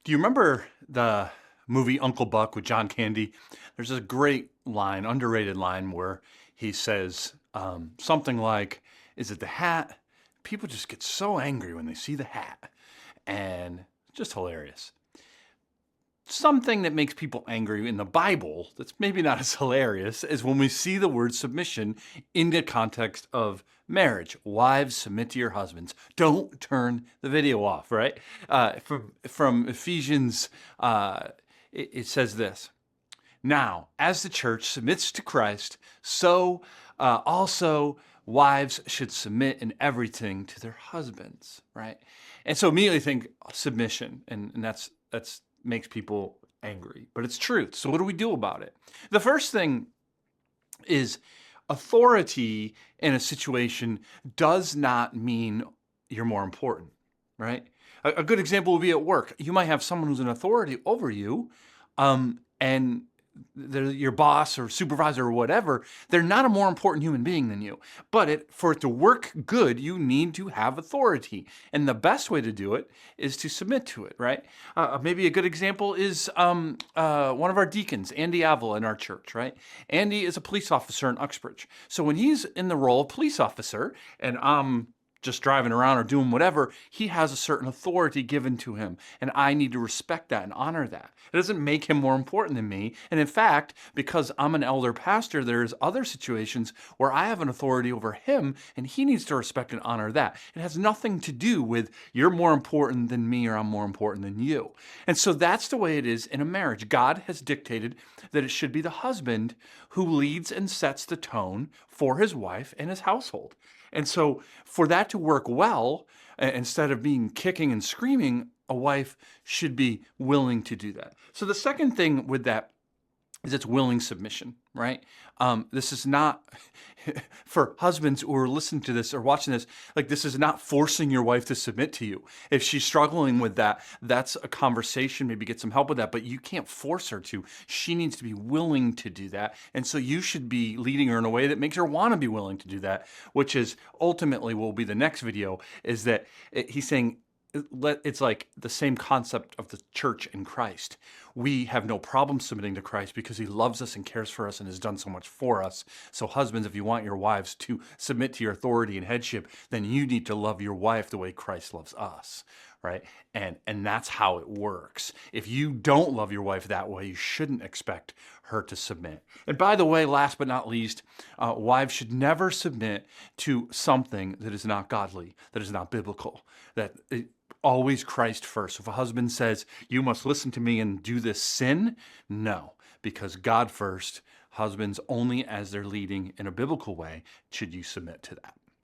Do you remember the movie Uncle Buck with John Candy? There's a great line, underrated line, where he says something like, "Is it the hat?" People just get so angry when they see the hat, and it's just hilarious. Something that makes people angry in the Bible that's maybe not as hilarious is when we see the word submission in the context of marriage. Wives, submit to your husbands. Don't turn the video off, right? From Ephesians, it says this. Now, as the church submits to Christ, so also wives should submit in everything to their husbands, right? And so immediately think submission, and that's makes people angry, but it's truth. So what do we do about it? The first thing is authority in a situation does not mean you're more important, right? A good example would be at work. You might have someone who's an authority over you, and they're your boss or supervisor or whatever. They're not a more important human being than you. But for it to work good, you need to have authority. And the best way to do it is to submit to it, right? Maybe a good example is one of our deacons, Andy Avila, in our church, right? Andy is a police officer in Uxbridge. So when he's in the role of police officer and I'm just driving around or doing whatever, he has a certain authority given to him. And I need to respect that and honor that. It doesn't make him more important than me. And in fact, because I'm an elder pastor, there's other situations where I have an authority over him and he needs to respect and honor that. It has nothing to do with you're more important than me or I'm more important than you. And so that's the way it is in a marriage. God has dictated that it should be the husband who leads and sets the tone for his wife and his household. And so for that to work well, instead of being kicking and screaming, a wife should be willing to do that. So the second thing with that is it's willing submission, right? This is not, for husbands who are listening to this or watching this, like this is not forcing your wife to submit to you. If she's struggling with that, that's a conversation, maybe get some help with that, but you can't force her to. She needs to be willing to do that. And so you should be leading her in a way that makes her want to be willing to do that, which is ultimately will be the next video, is that he's saying, it's like the same concept of the church in Christ. We have no problem submitting to Christ because he loves us and cares for us and has done so much for us. So husbands, if you want your wives to submit to your authority and headship, then you need to love your wife the way Christ loves us, right? And that's how it works. If you don't love your wife that way, you shouldn't expect her to submit. And by the way, last but not least, wives should never submit to something that is not godly, that is not biblical, always Christ first. If a husband says, you must listen to me and do this sin, no, because God first, husbands only as they're leading in a biblical way, should you submit to that.